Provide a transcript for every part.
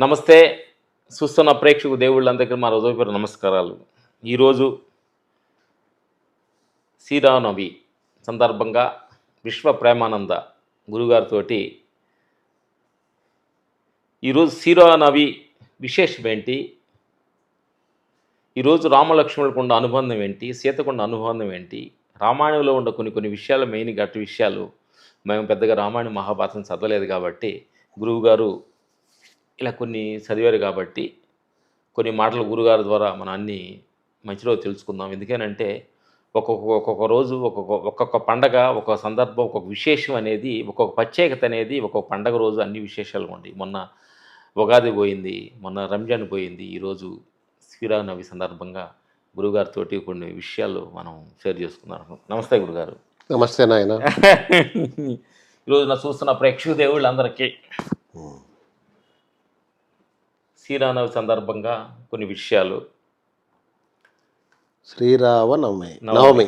నమస్తే. చూస్తున్న ప్రేక్షకు దేవుళ్ళందరికీ మా హృదయపూర్వక నమస్కారాలు. ఈరోజు శ్రీరామనవమి సందర్భంగా విశ్వ ప్రేమానంద గురుగారితోటి ఈరోజు శ్రీరామనవమి విశేషం ఏంటి, ఈరోజు రామలక్ష్మణులకు ఉన్న అనుబంధం ఏంటి, సీతకు ఉన్న అనుబంధం ఏంటి, రామాయణంలో ఉన్న కొన్ని విషయాలు, మెయిన్ గట్టి విషయాలు. మేము పెద్దగా రామాయణ మహాభారతం చదవలేదు కాబట్టి గురువుగారు ఇలా కొన్ని చదివారు కాబట్టి కొన్ని మాటలు గురుగారి ద్వారా మనం అన్నీ మంచిలో తెలుసుకుందాం. ఎందుకనంటే ఒక్కొక్క రోజు ఒక్కొక్క పండగ, ఒక్కొక్క సందర్భం, ఒక్కొక్క విశేషం అనేది, ఒక్కొక్క ప్రత్యేకత అనేది ఒక్కొక్క పండగ రోజు అన్ని విశేషాలు ఉంటాయి. మొన్న ఉగాది పోయింది, మొన్న రంజాన్ పోయింది, ఈరోజు శ్రీరామనవమి సందర్భంగా గురుగారితోటి కొన్ని విషయాలు మనం షేర్ చేసుకుందాం. నమస్తే గురుగారు. నమస్తే నాయన. ఈరోజు నా చూస్తున్న ప్రేక్షక దేవుళ్ళందరికీ శ్రీరామనవమి సందర్భంగా కొన్ని విషయాలు. శ్రీరామనవమి నవమి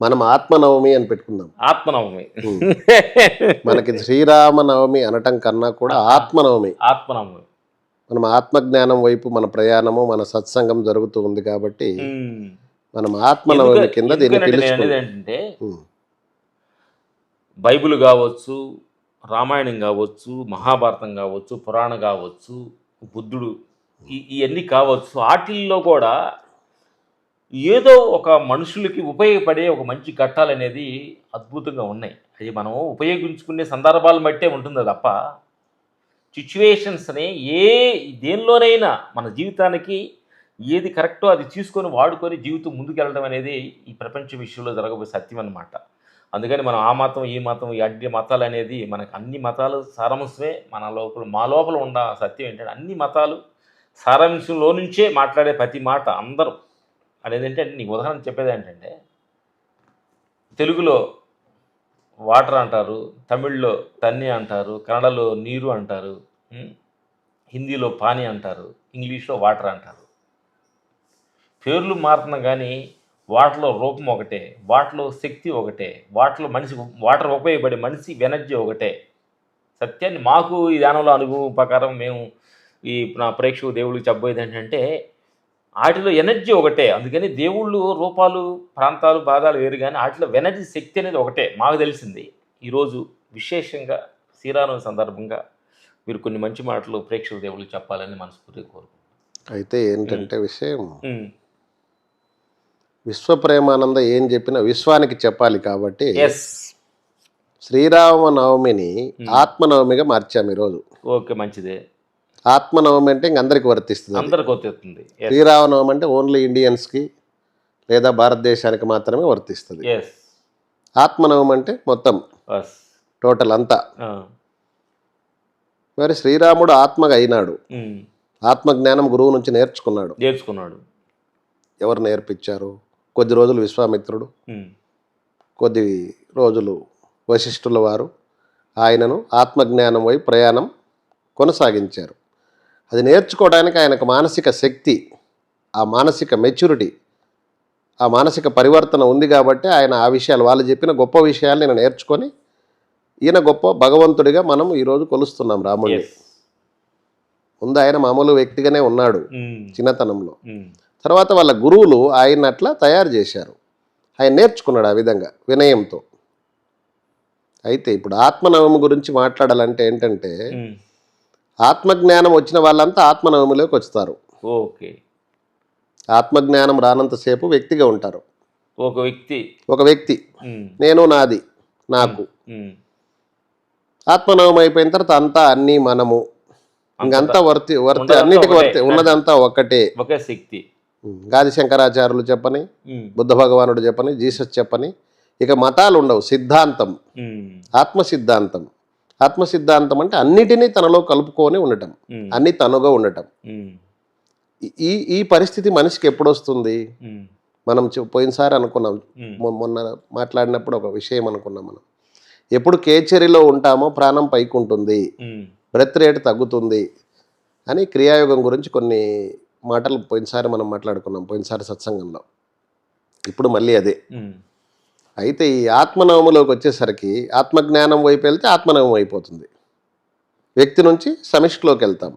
మనం ఆత్మనవమి అని పెట్టుకుందాం. ఆత్మనవమి మనకి శ్రీరామనవమి అనటం కన్నా కూడా ఆత్మనవమి. ఆత్మనవమి మనం ఆత్మజ్ఞానం వైపు మన ప్రయాణము, మన సత్సంగం జరుగుతూ ఉంది కాబట్టి మనం ఆత్మనవమి కింద దీన్ని పిలుచుకుంటాం. ఏంటంటే బైబిల్ కావచ్చు, రామాయణం కావచ్చు, మహాభారతం కావచ్చు, పురాణం కావచ్చు, బుద్ధుడు, ఇవన్నీ కావచ్చు, వాటిల్లో కూడా ఏదో ఒక మనుషులకి ఉపయోగపడే ఒక మంచి ఘట్టాలు అనేది అద్భుతంగా ఉన్నాయి. అది మనం ఉపయోగించుకునే సందర్భాలను బట్టే ఉంటుంది తప్ప సిచ్యువేషన్స్ని దేనిలోనైనా మన జీవితానికి ఏది కరెక్టో అది తీసుకొని వాడుకొని జీవితం ముందుకెళ్ళడం అనేది ఈ ప్రపంచ విషయంలో జరగబోయే సత్యం అన్నమాట. అందుకని మనం ఆ మతం, ఈ మతం, ఈ అడ్డి మతాలు అనేది మనకు అన్ని మతాలు సారాంశమే. మా లోపల ఉన్న సత్యం ఏంటంటే అన్ని మతాలు సారాంశంలో నుంచే మాట్లాడే ప్రతి మాట అందరూ అదేంటంటే, నీకు ఉదాహరణ చెప్పేది ఏంటంటే, తెలుగులో వాటర్ అంటారు, తమిళ్లో తన్ని అంటారు, కన్నడలో నీరు అంటారు, హిందీలో పానీ అంటారు, ఇంగ్లీష్లో వాటర్ అంటారు. పేర్లు మారుతున్నా కానీ వాటిలో రూపం ఒకటే, వాటిలో శక్తి ఒకటే, వాటిలో వాటర్ ఉపయోగపడే మనిషి ఎనర్జీ ఒకటే. సత్యాన్ని మాకు ఈ దానంలో అనుభవం ప్రకారం మేము ఈ నా ప్రేక్షకు దేవుళ్ళకి చెప్పబోయేది ఏంటంటే, వాటిలో ఎనర్జీ ఒకటే. అందుకని దేవుళ్ళు రూపాలు, ప్రాంతాలు, బాధాలు వేరు, కానీ వాటిలో ఎనర్జీ, శక్తి అనేది ఒకటే మాకు తెలిసింది. ఈరోజు విశేషంగా శ్రీరామనవమి సందర్భంగా మీరు కొన్ని మంచి మాటలు ప్రేక్షకు దేవుళ్ళకి చెప్పాలని మనస్ఫూర్తిగా కోరుకుంటున్నాను. అయితే ఏంటంటే విషయం, విశ్వప్రేమానంద ఏం చెప్పినా విశ్వానికి చెప్పాలి కాబట్టి శ్రీరామనవమిని ఆత్మనవమిగా మార్చాము ఈరోజు. ఓకే, మంచిదే. ఆత్మనవమి అంటే ఇంక అందరికి వర్తిస్తుంది. అందరికి వర్తిస్తుంది. శ్రీరామనవమి అంటే ఓన్లీ ఇండియన్స్కి లేదా భారతదేశానికి మాత్రమే వర్తిస్తుంది. ఆత్మనవమి అంటే మొత్తం టోటల్ అంతా. మరి శ్రీరాముడు ఆత్మగా అయినాడు, ఆత్మజ్ఞానం గురువు నుంచి నేర్చుకున్నాడు. ఎవరు నేర్పించారు? కొద్ది రోజులు విశ్వామిత్రుడు, కొద్ది రోజులు వశిష్ఠుల వారు ఆయనను ఆత్మజ్ఞానం వైపు ప్రయాణం కొనసాగించారు. అది నేర్చుకోవడానికి ఆయనకు మానసిక శక్తి, ఆ మానసిక మెచ్యూరిటీ, ఆ మానసిక పరివర్తన ఉంది కాబట్టి ఆయన ఆ విషయాలు, వాళ్ళు చెప్పిన గొప్ప విషయాలు నేను నేర్చుకొని ఈయన గొప్ప భగవంతుడిగా మనం ఈరోజు కొలుస్తున్నాం రాముడిని. ముందు ఆయన మామూలు వ్యక్తిగానే ఉన్నాడు చిన్నతనంలో. తర్వాత వాళ్ళ గురువులు ఆయన అట్లా తయారు చేశారు, ఆయన నేర్చుకున్నాడు ఆ విధంగా వినయంతో. అయితే ఇప్పుడు ఆత్మనవమి గురించి మాట్లాడాలంటే ఏంటంటే, ఆత్మజ్ఞానం వచ్చిన వాళ్ళంతా ఆత్మనవమిలోకి వస్తారు. ఓకే. ఆత్మజ్ఞానం రానంతసేపు వ్యక్తిగా ఉంటారు. ఒక వ్యక్తి నేను, నాది, నాకు. ఆత్మనవమి అయిపోయిన తర్వాత అంతా అన్నీ మనము, ఇంకంతా అన్నిటికీ ఉన్నదంతా ఒక్కటే శక్తి. గాది శంకరాచార్యులు చెప్పని, బుద్ధ భగవానుడు చెప్పని, జీసస్ చెప్పని, ఇక మతాలు ఉండవు. సిద్ధాంతం, ఆత్మ సిద్ధాంతం. ఆత్మ సిద్ధాంతం అంటే అన్నిటినీ తనలో కలుపుకొని ఉండటం, అన్ని తనుగా ఉండటం. ఈ పరిస్థితి మనిషికి ఎప్పుడు వస్తుంది? మనం పోయినసారి అనుకున్నాం, మొన్న మాట్లాడినప్పుడు ఒక విషయం అనుకున్నాం. మనం ఎప్పుడు కేచరిలో ఉంటామో ప్రాణం పైకి ఉంటుంది, బ్రెత్ రేట్ తగ్గుతుంది అని క్రియాయోగం గురించి కొన్ని మాటలు పోయినసారి మనం మాట్లాడుకున్నాం, పోయినసారి సత్సంగంలో. ఇప్పుడు మళ్ళీ అదే. అయితే ఈ ఆత్మనవమిలోకి వచ్చేసరికి ఆత్మజ్ఞానం వైపు వెళ్తే ఆత్మనవమి అయిపోతుంది. వ్యక్తి నుంచి సమిష్టిలోకి వెళ్తాం.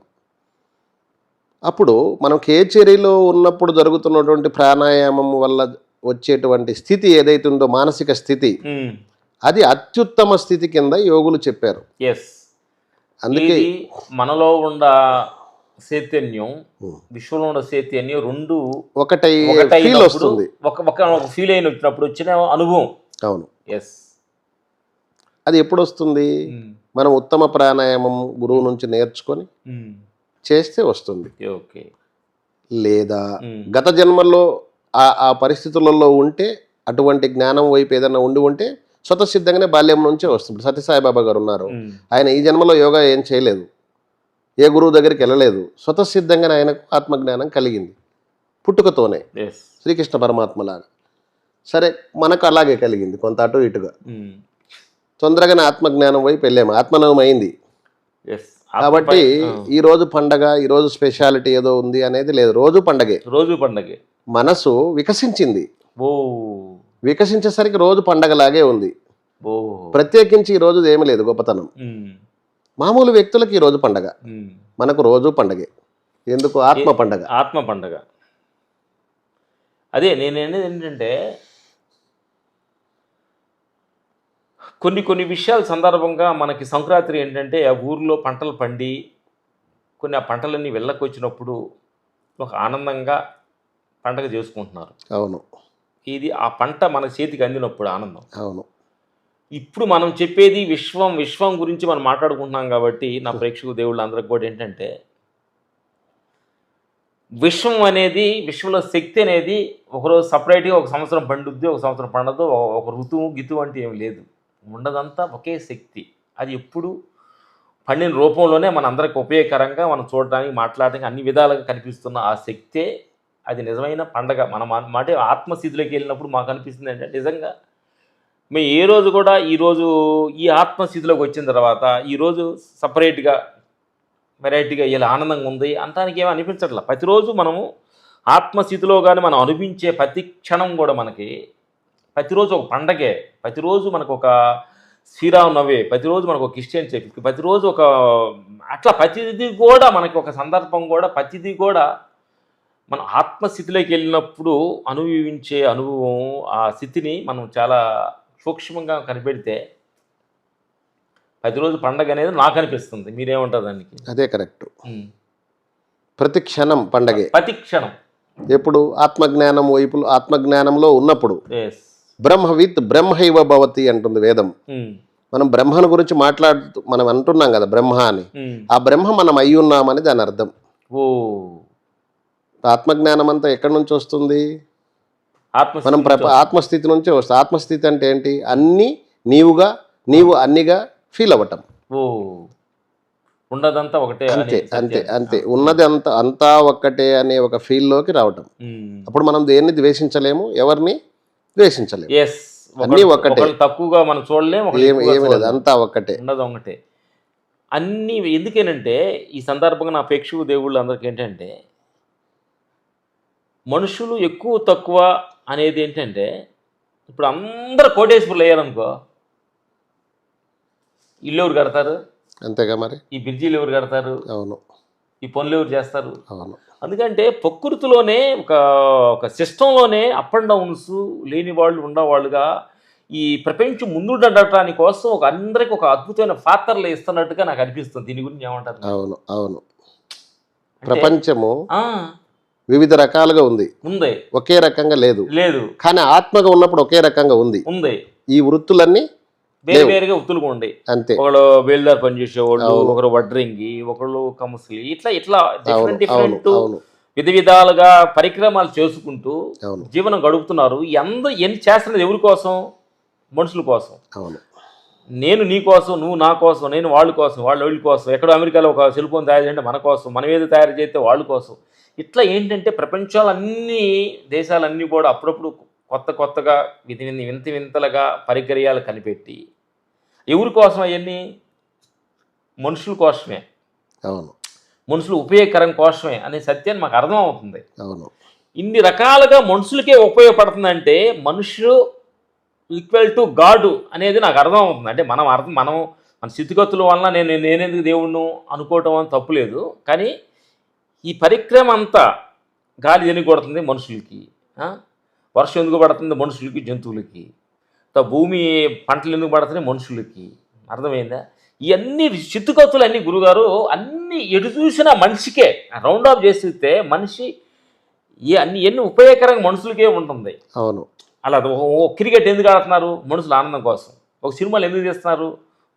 అప్పుడు మనం కేచేరిలో ఉన్నప్పుడు జరుగుతున్నటువంటి ప్రాణాయామం వల్ల వచ్చేటువంటి స్థితి ఏదైతే ఉందో మానసిక స్థితి, అది అత్యుత్తమ స్థితి కింద యోగులు చెప్పారు. ఎస్, అందుకే మనలో ఉన్న చైతన్యం, విశ్వంలో ఉన్న చైతన్యం రెండు ఒకటై ఫీల్ వస్తుంది. ఒక ఫీల్ అయిన వచ్చినప్పుడు వచ్చిన అనుభవం. అవును. ఎస్, అది ఎప్పుడు వస్తుంది? మనం ఉత్తమ ప్రాణాయామం గురువు నుంచి నేర్చుకొని చేస్తే వస్తుంది. ఓకే. లేదా గత జన్మల్లో ఆ పరిస్థితులలో ఉంటే, అటువంటి జ్ఞానం వైపు ఏదైనా ఉంటే స్వతసిద్ధంగానే బాల్యం నుంచే వస్తుంది. సత్యసాయిబాబా గారు ఉన్నారు, ఆయన ఈ జన్మలో యోగా ఏం చేయలేదు, ఏ గురువు దగ్గరికి వెళ్ళలేదు, స్వతసిద్ధంగానే ఆయనకు ఆత్మజ్ఞానం కలిగింది పుట్టుకతోనే, శ్రీకృష్ణ పరమాత్మలాగా. సరే, మనకు అలాగే కలిగింది, కొంత అటు ఇటుగా. తొందరగానే ఆత్మజ్ఞానం వైపు వెళ్ళాము, ఆత్మనవం అయింది. కాబట్టి ఈరోజు పండగ, ఈరోజు స్పెషాలిటీ ఏదో ఉంది అనేది లేదు, రోజు పండగే. రోజు పండగే. మనసు వికసించింది, వికసించేసరికి రోజు పండగలాగే ఉంది. ప్రత్యేకించి ఈ రోజు ఏమీ లేదు గొప్పతనం. మామూలు వ్యక్తులకు ఈ రోజు పండగ, మనకు రోజు పండగే. ఎందుకు? ఆత్మ పండగ. ఆత్మ పండగ. అదే నేను ఏంటంటే కొన్ని విషయాల సందర్భంగా మనకి సంక్రాంతి ఏంటంటే ఆ ఊర్లో పంటలు పండి కొన్ని ఆ పంటలన్నీ వెళ్ళకు వచ్చినప్పుడు ఒక ఆనందంగా పండగ చేసుకుంటున్నారు. అవును. ఇది ఆ పంట మన చేతికి అందినప్పుడు ఆనందం. అవును. ఇప్పుడు మనం చెప్పేది విశ్వం గురించి మనం మాట్లాడుకుంటున్నాం కాబట్టి నా ప్రేక్షకు దేవుళ్ళు అందరికి కూడా ఏంటంటే విశ్వం అనేది, విశ్వంలో శక్తి అనేది ఒకరోజు సపరేట్గా ఒక సంవత్సరం పండుద్ది, ఒక సంవత్సరం పండదు, ఒక ఋతువు గితువు అంటే ఏమి లేదు, ఉండదంతా ఒకే శక్తి. అది ఎప్పుడు పండిన రూపంలోనే మన అందరికి ఉపయోగకరంగా మనం చూడడానికి, మాట్లాడడానికి అన్ని విధాలుగా కనిపిస్తున్న ఆ శక్తే అది నిజమైన పండగ. మనం మాట ఆత్మస్థితిలోకి వెళ్ళినప్పుడు మాకు అనిపిస్తుంది అంటే నిజంగా మేము ఏ రోజు కూడా ఈరోజు ఈ ఆత్మస్థితిలోకి వచ్చిన తర్వాత ఈరోజు సపరేట్గా వెరైటీగా ఇలా ఆనందంగా ఉంది అంటానికి ఏమీ అనిపించట్లా. ప్రతిరోజు మనము ఆత్మస్థితిలో కానీ మనం అనిపించే ప్రతి క్షణం కూడా మనకి ప్రతిరోజు ఒక పండగే. ప్రతిరోజు మనకు ఒక శ్రీరామనవమి, ప్రతిరోజు మనకు ఒక క్రిస్టియన్ చర్చ్, ప్రతిరోజు ఒక అట్లా ప్రతిదీ కూడా మనకి ఒక సందర్భం కూడా ప్రతిదీ కూడా మన ఆత్మస్థితిలోకి వెళ్ళినప్పుడు అనుభవించే అనుభవం, ఆ స్థితిని మనం చాలా సూక్ష్మంగా కనిపెడితే ప్రతిరోజు పండగ అనేది నాకు అనిపిస్తుంది. మీరేమంటారు దానికి? అదే కరెక్ట్. ప్రతి క్షణం పండగే, ప్రతి క్షణం. ఎప్పుడు? ఆత్మజ్ఞానం వైపు, ఆత్మజ్ఞానంలో ఉన్నప్పుడు. బ్రహ్మవిత్ బ్రహ్మైవ భవతి అంటుంది వేదం. మనం బ్రహ్మను గురించి మనం అంటున్నాం కదా బ్రహ్మ అని, ఆ బ్రహ్మ మనం అయి ఉన్నామని దాని అర్థం. ఆత్మజ్ఞానం అంతా ఎక్కడి నుంచి వస్తుంది? మనం ఆత్మస్థితి నుంచే వస్తుంది. ఆత్మస్థితి అంటే ఏంటి? అన్నీ నీవుగా, నీవు అన్నిగా ఫీల్ అవ్వటం. ఉన్నదంతా ఒకటే, అంతే అంతే అంతే. ఉన్నది అంతా ఒక్కటే అనే ఒక ఫీల్లోకి రావటం. అప్పుడు మనం దేన్ని ద్వేషించలేము, ఎవరిని ద్వేషించలేము. అన్నీ ఒక్కటే, తక్కువగా మనం చూడలేము, ఏమి లేదు, అంతా ఒక్కటే, ఉన్నది ఒకటే అన్నీ. ఎందుకేనంటే ఈ సందర్భంగా నా ప్రేక్షకు దేవుళ్ళు అందరికి ఏంటంటే మనుషులు ఎక్కువ తక్కువ అనేది ఏంటంటే, ఇప్పుడు అందరు కోటేశ్వరులు అయ్యారనుకో, ఇల్లు ఎవరు కడతారు? అంతేగా మరి. ఈ బ్రిడ్జీలు ఎవరు కడతారు? అవును. ఈ పనులు ఎవరు చేస్తారు? అవును. అందుకంటే ప్రకృతిలోనే ఒక సిస్టంలోనే అప్ అండ్ డౌన్స్ లేని వాళ్ళు ఉన్నవాళ్ళుగా ఈ ప్రపంచం ముందుండటానికి కోసం అందరికి ఒక అద్భుతమైన పాత్రలు ఇస్తున్నట్టుగా నాకు అనిపిస్తుంది. దీని గురించి ఏమంటారు? అవును. అవును. ప్రపంచము వివిధ రకాలుగా ఉంది, ఒకే రకంగా లేదు. కానీ ఆత్మగా ఉన్నప్పుడు ఒకే రకంగా ఉంది. ఈ వృత్తులన్నీ వేరు వేరుగా వృత్తులుగా ఉండే, అంతే. ఒకళ్ళు బేల్దార్ పనిచేసేవాళ్ళు, ఒకరు వడ్రింగి, ఒకళ్ళు కముసలి, ఇట్లా డిఫరెంట్ విధ విధాలుగా పరిక్రమాలు చేసుకుంటూ జీవనం గడుపుతున్నారు. ఎన్ని చేస్తున్నది ఎవరి కోసం? మనుషుల కోసం. నేను నీ కోసం, నువ్వు నా కోసం, నేను వాళ్ళ కోసం, వాళ్ళు వీళ్ళ కోసం. ఎక్కడో అమెరికాలో ఒక సెల్ ఫోన్ తయారు చేయండి మన కోసం, మనం ఏదో తయారు చేస్తే వాళ్ళ కోసం. ఇట్లా ఏంటంటే ప్రపంచాలన్నీ, దేశాలన్నీ కూడా అప్పుడప్పుడు కొత్తగా వింతలుగా పరికర్యాలు కనిపెట్టి ఎవరి కోసం? అవన్నీ మనుషుల కోసమే. అవును. మనుషులు ఉపయోగకరం కోసమే అనే సత్యాన్ని మాకు అర్థం అవుతుంది. అవును. ఇన్ని రకాలుగా మనుషులకే ఉపయోగపడుతుందంటే మనుషులు ఈక్వల్ టు గాడ్ అనేది నాకు అర్థం అవుతుంది. అంటే మనం మన స్థితిగతుల వలన నేనెందుకు దేవుణ్ణు అనుకోవటం అని తప్పులేదు. కానీ ఈ పరిక్రమ అంతా గాలి ఎందుకు కొడుతుంది మనుషులకి, వర్షం ఎందుకు పడుతుంది మనుషులకి, జంతువులకి, భూమి పంటలు ఎందుకు పడుతున్నాయి మనుషులకి, అర్థమైందా? ఇవన్నీ స్థితిగతులు అన్నీ గురుగారు అన్నీ ఎటు చూసినా మనిషికే రౌండ్ ఆఫ్ చేస్తే మనిషి ఎన్ని ఉపయోగకరంగా మనుషులకే ఉంటుంది. అవును. అలా క్రికెట్ ఎందుకు ఆడుతున్నారు? మనుషుల ఆనందం కోసం. ఒక సినిమాలు ఎందుకు తీస్తున్నారు?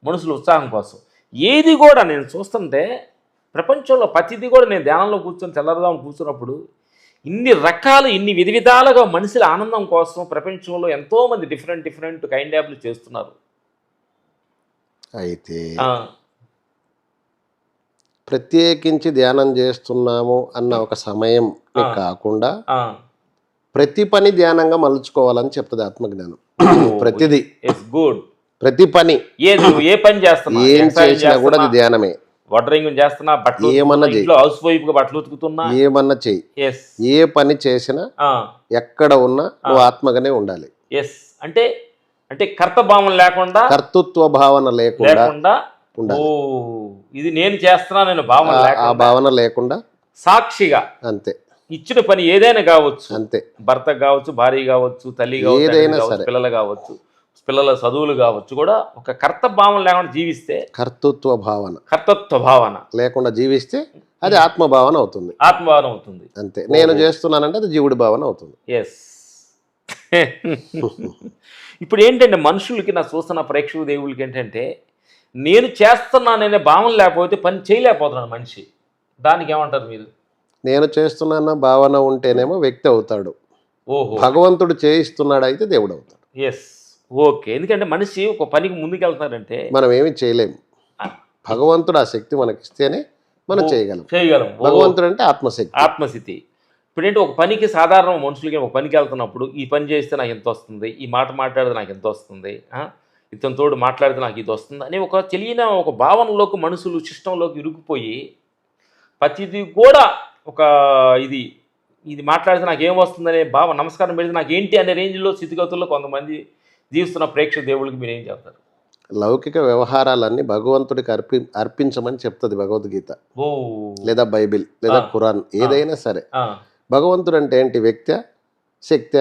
మనుషుల ఉత్సాహం కోసం. ఏది కూడా నేను చూస్తుంటే ప్రపంచంలో ప్రతిదీ కూడా నేను ధ్యానంలో కూర్చొని తెల్లరదామని కూర్చున్నప్పుడు ఇన్ని విధాలుగా మనుషుల ఆనందం కోసం ప్రపంచంలో ఎంతోమంది డిఫరెంట్ కైండ్ యాప్లు చేస్తున్నారు. అయితే ప్రత్యేకించి ధ్యానం చేస్తున్నాము అన్న ఒక సమయం కాకుండా ప్రతి పని ధ్యానంగా మలుచుకోవాలని చెప్తుంది ఆత్మజ్ఞానం. ప్రతిదీ గుడ్. ప్రతి పని ఏ పని చేస్తున్నా, ఏం చేసినా కూడా అది ధ్యానమే. వాటరింగ్ చేస్తున్నా, బట్టలు ఏమన్నా ఇంట్లో హౌస్ వైఫ్ గా బట్టలు ఉతుకుతున్నా, ఏమన్నా చెయ్యి, ఏ పని చేసినా ఎక్కడ ఉన్నా నువ్వు ఆత్మగానే ఉండాలి. అంటే అంటే కర్తభావం లేకుండా, కర్తృత్వ భావన లేకుండా ఉండాలి. ఇది నేను చేస్తున్నా నేను భావన, ఆ భావన లేకుండా సాక్షిగా అంతే. ఇచ్చిన పని ఏదైనా కావచ్చు, అంతే. భర్త కావచ్చు, భార్య కావచ్చు, తల్లి కావచ్చు, ఏదైనా సరే, పిల్లలు కావచ్చు, పిల్లల చదువులు కావచ్చు, కూడా ఒక కర్తభావం లేకుండా జీవిస్తే, కర్తృత్వ భావన లేకుండా జీవిస్తే అది ఆత్మభావన అవుతుంది. ఆత్మభావన అవుతుంది. అంతే. నేను చేస్తున్నానంటే అది జీవుడి భావన అవుతుంది. ఇప్పుడు ఏంటంటే మనుషులకి నా చూస్తున్న ప్రేక్షక దేవుళ్ళకి ఏంటంటే నేను చేస్తున్నాననే భావన లేకపోతే పని చేయలేకపోతున్నాను మనిషి. దానికి ఏమంటారు మీరు? నేను చేస్తున్నాన్న భావన ఉంటేనేమో వ్యక్తి అవుతాడు. భగవంతుడు చేయిస్తున్నాడు అయితే దేవుడు అవుతాడు. ఓకే. ఎందుకంటే మనిషి ఒక పనికి ముందుకెళ్తున్నారంటే మనం ఏమి చేయలేము. భగవంతుడు ఆ శక్తి మనకి ఇస్తేనే మనం చేయగలం. భగవంతుడు అంటే ఆత్మశక్తి. ఇప్పుడేంటి ఒక పనికి సాధారణ మనుషులకి ఒక పనికి వెళ్తున్నప్పుడు ఈ పని చేస్తే నాకు ఎంత వస్తుంది, ఈ మాట మాట్లాడితే నాకు ఎంత వస్తుంది, ఇతని తోడు మాట్లాడితే నాకు ఇది వస్తుంది అని ఒక తెలియని ఒక భావనలోకి మనుషులు సిస్టంలోకి ఇరుక్కుపోయి ప్రతిదీ కూడా ఒక ఇది మాట్లాడితే నాకు ఏం వస్తుందనే భావ, నమస్కారం పెడితే నాకు ఏంటి అనే రేంజ్లో స్థితిగతుల్లో కొంతమంది జీవిస్తున్న ప్రేక్షక దేవుళ్ళకి మీరు ఏం చెప్తారు? లౌకిక వ్యవహారాలన్నీ భగవంతుడికి అర్పించమని చెప్తుంది భగవద్గీత, లేదా బైబిల్, లేదా ఖురాన్, ఏదైనా సరే. భగవంతుడు అంటే ఏంటి? వ్యక్తి, శక్తి,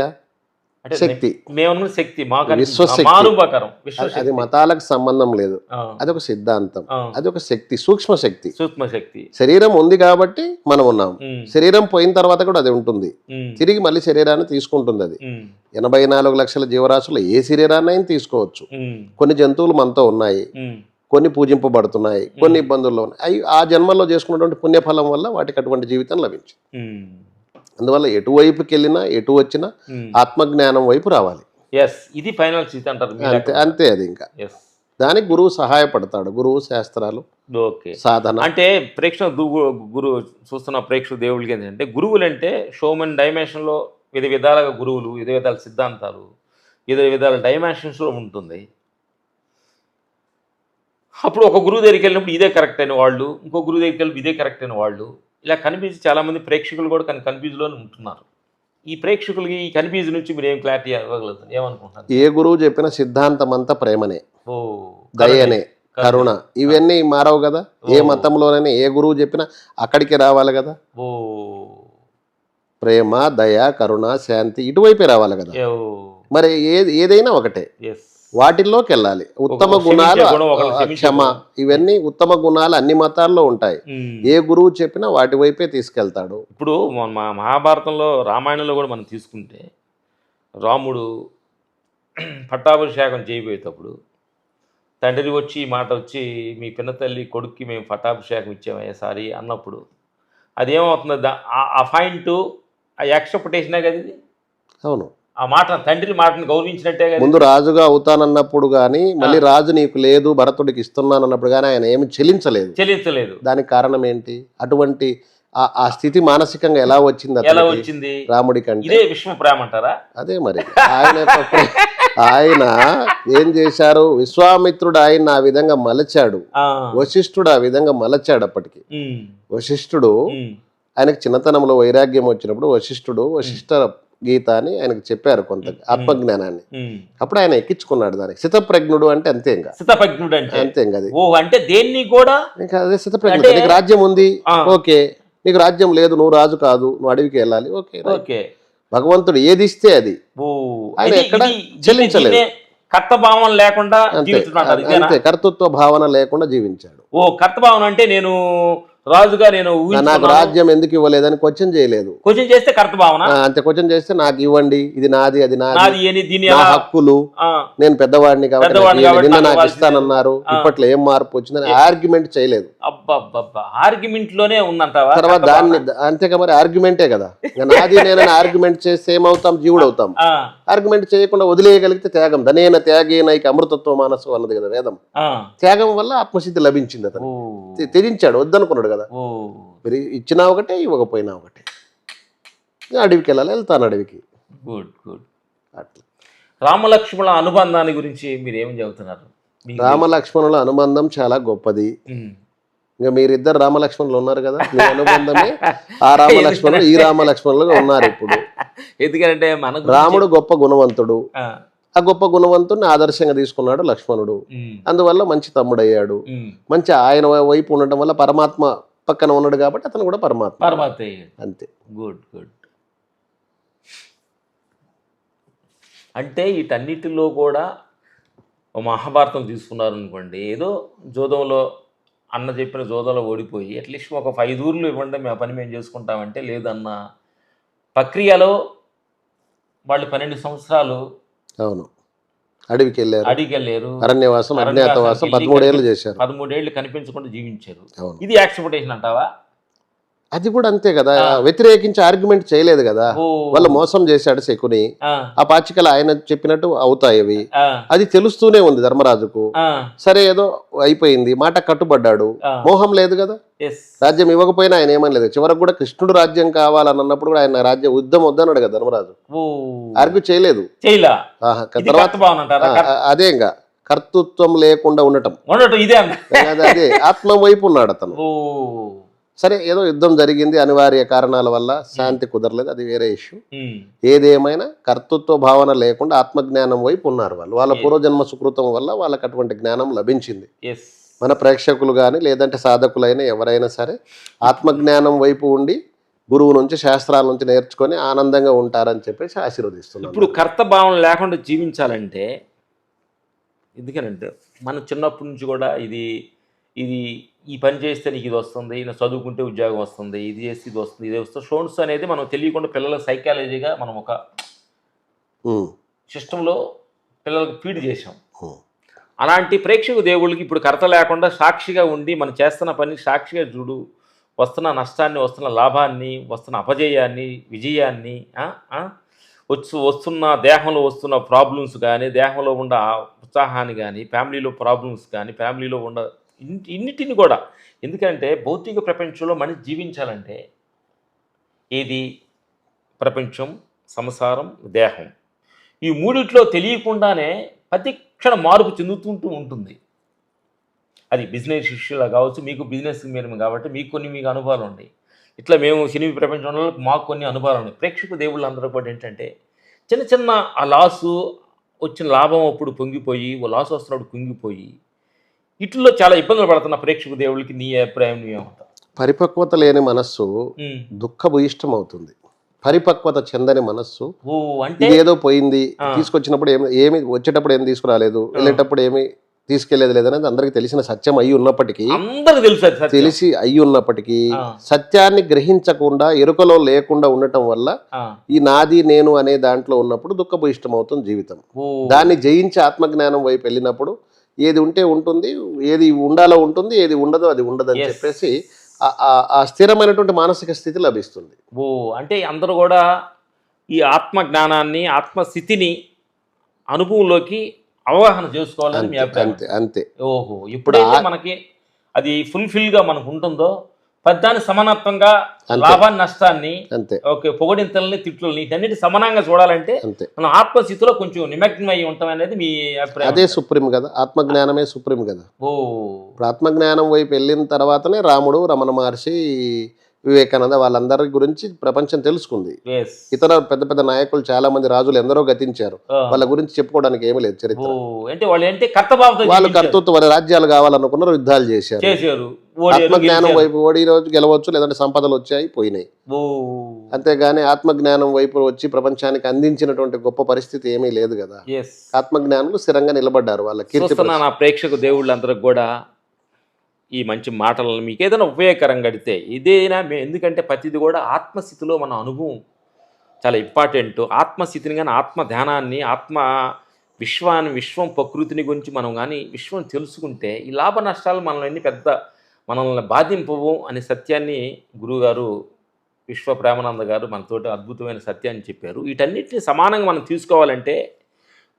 అది మతాలకు సంబంధం లేదు. అది ఒక సిద్ధాంతం, అది ఒక శక్తి, సూక్ష్మ శక్తి. శరీరం ఉంది కాబట్టి మనం ఉన్నాం. శరీరం పోయిన తర్వాత కూడా అది ఉంటుంది, తిరిగి మళ్ళీ శరీరాన్ని తీసుకుంటుంది. అది 84 లక్షల జీవరాశులు ఏ శరీరాన్ని అయినా తీసుకోవచ్చు. కొన్ని జంతువులు మనతో ఉన్నాయి, కొన్ని పూజింపబడుతున్నాయి, కొన్ని ఇబ్బందుల్లో ఉన్నాయి. ఆ జన్మల్లో చేసుకున్నటువంటి పుణ్యఫలం వల్ల వాటికి అటువంటి జీవితం లభించింది. అందువల్ల ఎటువైపుకి వెళ్ళినా ఎటు వచ్చినా ఆత్మజ్ఞానం వైపు రావాలి. ఇది ఫైనల్ స్థితి అంటారు. అంతే. అది ఇంకా దానికి గురువు సహాయపడతాడు. గురువు, శాస్త్రాలు, సాధన. అంటే ప్రేక్షణ గురువు చూస్తున్న ప్రేక్షక దేవుళ్ళకి ఏంటంటే గురువులు అంటే షోమన్ డైమెన్షన్లో విధాలుగా గురువులు, విధాల సిద్ధాంతాలు, విధాల డైమెన్షన్స్లో ఉంటుంది. అప్పుడు ఒక గురువు దగ్గరికి వెళ్ళినప్పుడు ఇదే కరెక్ట్ అయిన వాళ్ళు, ఇంకో గురువు దగ్గరికి వెళ్ళినప్పుడు ఇదే కరెక్ట్ అయిన వాళ్ళు, ఇలా కన్ఫ్యూజ్. చాలామంది ప్రేక్షకులు కూడా కన్ఫ్యూజ్లోనే ఉంటున్నారు. ఈ ప్రేక్షకులకి ఈ కన్ఫ్యూజ్ నుంచి మీరు ఏం క్లారిటీ ఇవ్వగలుగుతారు? ఏమనుకుంటున్నారు? ఏ గురువు చెప్పిన సిద్ధాంతం అంతా ప్రేమనే, దయనే, కరుణ, ఇవన్నీ మారవు కదా. ఏ మతంలోనైనా ఏ గురువు చెప్పినా అక్కడికి రావాలి కదా. ప్రేమ, దయ, కరుణ, శాంతి ఇటువైపే రావాలి కదా. మరి ఏదైనా ఒకటే, వాటిల్లోకి వెళ్ళాలి. ఉత్తమ గుణాలు, క్షమ, ఇవన్నీ ఉత్తమ గుణాలు అన్ని మతాల్లో ఉంటాయి. ఏ గురువు చెప్పినా వాటి వైపే తీసుకెళ్తాడు. ఇప్పుడు మహాభారతంలో, రామాయణంలో కూడా మనం తీసుకుంటే రాముడు పట్టాభిషేకం చేయబోయేటప్పుడు తండ్రి వచ్చి మాట వచ్చి మీ పిన్న తల్లి కొడుక్కి మేము పట్టాభిషేకం ఇచ్చామయ్యా సారి అన్నప్పుడు అదేమవుతుంది? ఆ పాయింట్, ఆ యాక్సెప్టేషనే కదా ఇది. అవును. ఆ మాట, తండ్రి మాటను గౌరవించినట్టే కదా. ముందు రాజుగా అవుతానన్నప్పుడు కానీ, మళ్ళీ రాజు నీకు లేదు భరతుడికి ఇస్తున్నాను అన్నప్పుడు కానీ ఆయన ఏమి చెల్లించలేదు. దానికి కారణం ఏంటి? అటువంటి ఆ స్థితి మానసికంగా ఎలా వచ్చింది రాముడికి అంటే? ఇదే విశ్వ ప్రేమ అంటారా? అదే మరి. ఆయన ఏం చేశారు? విశ్వామిత్రుడు ఆయన ఆ విధంగా మలచాడు, వశిష్ఠుడు ఆ విధంగా మలచాడు. అప్పటికి వశిష్ఠుడు ఆయనకు చిన్నతనంలో వైరాగ్యం వచ్చినప్పుడు వశిష్ఠ గీత అని ఆయనకు చెప్పారు కొంత ఆత్మజ్ఞానాన్ని. ఉమ్. అప్పుడు ఆయన ఎక్కించుకున్నాడు దానికి. స్థితప్రజ్ఞుడు అంటే అంతే ఇంకా, స్థితప్రజ్ఞుడు అంటే అంతే ఇంకా అది. ఓ అంటే దేన్ని కూడా ఇంకా అదే స్థితప్రజ్ఞుడు. నీకు రాజ్యం ఉంది, ఓకే. నీకు రాజ్యం లేదు, నువ్వు రాజు కాదు, నువ్వు అడవికి వెళ్ళాలి, ఓకే. ఓకే. భగవంతుడు ఏది ఇస్తే అది. ఓ ఆయన ఇది- ఎక్కడ ఇది- చెల్లించలేదు. దీన్నే కర్తభావం లేకుండా జీవిస్తున్నాడు. అంతే, కర్తృత్వ భావన లేకుండా జీవించాడు. ఓ కర్తభావన అంటే నేను రాజుగా నేను నాకు రాజ్యం ఎందుకు ఇవ్వలేదని క్వశ్చన్ చేయలేదు. క్వశ్చన్ చేస్తే కర్తభావన. అంతే, క్వశ్చన్ చేస్తే నాకు ఇవ్వండి, ఇది నాది, అది నాది, నాది ఏని దీని నా హక్కులు, నేను పెద్దవాడిని కాబట్టి పెద్దవాడిని నాకు కాబట్టి నిన్న నాకు నాకు ఇవ్వాల్సిందే. ఇస్తానన్నారు, ఇప్పట్లో ఏం మార్పు వచ్చిందని ఆర్గ్యుమెంట్ చేయలేదు. అబ్బబ్బబ్బా ఆర్గ్యుమెంట్ లోనే ఉందంటావా? తర్వాత దాన్ని అంతేగా మరి ఆర్గ్యుమెంటే కదా. ఇంకా నాది నేనని ఆర్గ్యుమెంట్ చేస్తే ఏమవుతాం? జీవుడు అవుతాం. ఆ, ఆర్గ్యుమెంట్ చేయకుండా వదిలేయగలిగితే త్యాగం. ధనేన త్యాగేనైక అమృతత్వ మానసు అన్నది కదా వేదం. ఆ. త్యాగం వల్ల ఆత్మసిద్ధి లభించింది. అతను ఓ, త్యజించాడు, వద్దనుకున్నాడు కదా. ఓ. మరి ఇచ్చినా ఒకటే, ఇవ్వకపోయినా ఒకటే. అడవికి వెళ్ళాలి, వెళ్తాను అడవికి. Good good. అట్లా రామలక్ష్మణుల అనుబంధాన్ని గురించి మీరు ఏం చెబుతున్నారు? రామలక్ష్మణుల అనుబంధం చాలా గొప్పది. ఉమ్. ఇంకా మీరిద్దరు రామలక్ష్మణులు ఉన్నారు కదా, మీ అనుబంధమే ఆ రామలక్ష్మణులు ఈ రామలక్ష్మణులుగా ఉన్నారు ఇప్పుడు. ఎందుకంటే మనకు రాముడు గొప్ప గుణవంతుడు. ఆ, ఆ గొప్ప గుణవంతుడిని ఆదర్శంగా తీసుకున్నాడు లక్ష్మణుడు. ఉమ్, అందువల్ల మంచి తమ్ముడయ్యాడు. ఉమ్. మంచి ఆయన వైపు ఉండటం వల్ల పరమాత్మ పక్కన ఉన్నాడు కాబట్టి అతను కూడా పరమాత్మ. పరమాత్మ. అంతే. Good good. అంటే వీటన్నిటిలో కూడా ఓ మహాభారతం తీసుకున్నారు అనుకోండి, ఏదో జోదంలో అన్న చెప్పిన జోదంలో ఓడిపోయి అట్లీస్ట్ ఒక 5 ఊర్లు ఇవ్వండి, మేము ఆ పని మేము చేసుకుంటామంటే లేదన్న ప్రక్రియలో వాళ్ళు 12 సంవత్సరాలు అవును, అడవికి వెళ్ళారు, అడిగి వెళ్ళారు, అరణ్యవాసం, అజ్ఞాతవాసం 13 ఏళ్ళు చేశారు. 13 ఏళ్ళు కనిపించకుండా జీవించారు. అవును, ఇది యాక్సెప్టేషన్ అంటావా? అది కూడా అంతే కదా. వ్యతిరేకించి ఆర్గ్యుమెంట్ చేయలేదు కదా. ఓ, వాళ్ళు మోసం చేశాడు శకుని. ఆ, ఆ పాచికలు ఆయన చెప్పినట్టు అవుతాయి అవి. ఆ, అది తెలుస్తూనే ఉంది ధర్మరాజుకు. ఆ, సరే ఏదో అయిపోయింది, మాట కట్టుబడ్డాడు. ఆ. మోహం లేదు కదా. ఎస్. రాజ్యం ఇవ్వకపోయినా ఆయన ఏమనలేదు. చివరకు కూడా కృష్ణుడు రాజ్యం కావాలని అన్నప్పుడు కూడా ఆయన రాజ్యం యుద్ధం వద్దన్నాడు కదా ధర్మరాజు. ఓ, ఆర్గ్యూ చేయలేదు. చేయలా. ఆహా, ఇది తర్వాత కర్తభావన అంటారా? అదే ఇంకా కర్తృత్వం లేకుండా ఉండటం. ఉండటం ఇదే అంట. అదే ఆత్మ వైపు ఉన్నాడు అతను. ఓ, సరే ఏదో యుద్ధం జరిగింది, అనివార్య కారణాల వల్ల శాంతి కుదరలేదు, అది వేరే ఇష్యూ. ఉమ్, ఏదేమైనా కర్తృత్వ భావన లేకుండా ఆత్మజ్ఞానం వైపు ఉన్నారు వాళ్ళు. వాళ్ళ పూర్వజన్మ సుకృతం వల్ల వాళ్ళకి అటువంటి జ్ఞానం లభించింది. ఎస్. మన ప్రేక్షకులు కానీ లేదంటే సాధకులైనా ఎవరైనా సరే ఆత్మజ్ఞానం వైపు ఉండి గురువు నుంచి శాస్త్రాల నుంచి నేర్చుకొని ఆనందంగా ఉంటారని చెప్పేసి ఆశీర్వదిస్తున్నాను. ఇప్పుడు కర్తభావం లేకుండా జీవించాలంటే ఎందుకనంటే మనం చిన్నప్పటి నుంచి కూడా ఇది ఇది ఈ పని చేస్తే నీకు ఇది వస్తుంది, నేను చదువుకుంటే ఉద్యోగం వస్తుంది, ఇది చేస్తే ఇది వస్తుంది, ఇది వస్తుంది, షోన్స్ అనేది మనం తెలియకుండా పిల్లల సైకాలజీగా మనం ఒక సిస్టంలో పిల్లలకు ఫీడ్ చేసాం. అలాంటి ప్రేక్షకు దేవుళ్ళకి ఇప్పుడు కర్త లేకుండా సాక్షిగా ఉండి మనం చేస్తున్న పని సాక్షిగా చూడు, వస్తున్న నష్టాన్ని, వస్తున్న లాభాన్ని, వస్తున్న అపజయాన్ని, విజయాన్ని, వస్తున్న దేహంలో వస్తున్న ప్రాబ్లమ్స్ కానీ, దేహంలో ఉన్న ఉత్సాహాన్ని కానీ, ఫ్యామిలీలో ప్రాబ్లమ్స్ కానీ, ఫ్యామిలీలో ఉన్న ఇన్నిటిని కూడా. ఎందుకంటే భౌతిక ప్రపంచంలో మనిషి జీవించాలంటే ఏది ప్రపంచం, సంసారం, దేహం, ఈ మూడిట్లో తెలియకుండానే ప్రతి క్షణం మార్పు చెందుతుంటూ ఉంటుంది. అది బిజినెస్ ఇష్యూలా కావచ్చు, మీకు బిజినెస్ మీరు కాబట్టి మీకు కొన్ని మీకు అనుభవాలు ఉన్నాయి. ఇట్లా మేము సినీ ప్రపంచంలో మాకు కొన్ని అనుభవాలు ఉన్నాయి. ప్రేక్షక దేవుళ్ళు అందరూ కూడా ఏంటంటే చిన్న చిన్న ఆ లాసు వచ్చిన లాభం అప్పుడు పొంగిపోయి, ఓ లాస్ వస్తున్నప్పుడు కుంగిపోయి ఇట్లో చాలా ఇబ్బందులు పడుతున్న ప్రేక్షక దేవుళ్ళకి నీ అభిప్రాయం ఏమంటావు? పరిపక్వత లేని మనస్సు దుఃఖభూయిష్టం అవుతుంది. పరిపక్వత చెందని మనస్సు అంటే ఏదో పోయింది, తీసుకొచ్చినప్పుడు ఏమి వచ్చేటప్పుడు ఏమి తీసుకురాలేదు, వెళ్ళేటప్పుడు ఏమి తీసుకెళ్లేది లేదనేది అందరికి తెలిసిన సత్యం అయి ఉన్నప్పటికీ, తెలిసి అయి ఉన్నప్పటికీ సత్యాన్ని గ్రహించకుండా ఎరుకలో లేకుండా ఉండటం వల్ల ఈ నాది నేను అనే దాంట్లో ఉన్నప్పుడు దుఃఖభూయిష్టం అవుతుంది జీవితం. దాన్ని జయించి ఆత్మజ్ఞానం వైపు వెళ్ళినప్పుడు ఏది ఉంటే ఉంటుంది, ఏది ఉండాలో ఉంటుంది, ఏది ఉండదో అది ఉండదు అని చెప్పేసి ఆ స్థిరమైనటువంటి మానసిక స్థితి లభిస్తుంది. అంటే అందరూ కూడా ఈ ఆత్మ జ్ఞానాన్ని, ఆత్మస్థితిని అనుభవంలోకి అవగాహన చేసుకోవాలని మీ అభిప్రాయం? అంతే అంతే. ఓహో, ఎప్పుడైతే మనకి అది ఫుల్ఫిల్గా మనకు ఉంటుందో పెద్దాన్ని సమానత్వంగా లాభాన్ని, నష్టాన్ని, ఓకే పొగడింతల్ని, తిట్లని అన్నిటి సమానంగా చూడాలంటే మనం ఆత్మస్థితిలో కొంచెం నిమగ్నం అయ్యి ఉంటాం అనేది మీ అభిప్రాయం? అదే సుప్రీం కదా, ఆత్మజ్ఞానమే సుప్రీం కదా. ఇప్పుడు ఆత్మజ్ఞానం వైపు వెళ్ళిన తర్వాతనే రాముడు, రమణ మహర్షి, వివేకానంద వాళ్ళందరి గురించి ప్రపంచం తెలుసుకుంది. ఎస్. ఇతర పెద్ద పెద్ద నాయకులు చాలా మంది రాజులు ఎందరో గతించారు, వాళ్ళ గురించి చెప్పుకోవడానికి ఏమీ లేదు చరిత్ర. అంటే వాళ్ళు ఏంటి కర్తభావంతో వాళ్ళు కర్తృత్వ వాళ్ళ రాజ్యాలు కావాలనుకున్నారు, యుద్ధాలు చేశారు. చేశారు. ఆత్మజ్ఞానం వైపు ఓడి రోజు గెలవచ్చు, లేదంటే సంపదలు వచ్చాయి పోయినాయి. అంతేగాని ఆత్మజ్ఞానం వైపు వచ్చి ప్రపంచానికి అందించినటువంటి గొప్ప పరిస్థితి ఏమీ లేదు కదా. ఆత్మజ్ఞానులు స్థిరంగా నిలబడ్డారు. వాళ్ళ కీర్తి నా ప్రేక్షక దేవుళ్ళందరికి కూడా ఈ మంచి మాటలను మీకు ఏదైనా ఉపయోగకరంగా అడితే ఇదేనా ఎందుకంటే ప్రతిది కూడా ఆత్మస్థితిలో మన అనుభవం చాలా ఇంపార్టెంట్. ఆత్మస్థితిని కానీ, ఆత్మ ధ్యానాన్ని, ఆత్మ విశ్వం ప్రకృతిని గురించి మనం కానీ విశ్వం తెలుసుకుంటే ఈ లాభ నష్టాలు మనల్ని మనల్ని బాధింపవు అనే సత్యాన్ని గురువుగారు విశ్వ ప్రేమానంద గారు మనతోటి అద్భుతమైన సత్యాన్ని చెప్పారు. వీటన్నిటిని సమానంగా మనం తీసుకోవాలంటే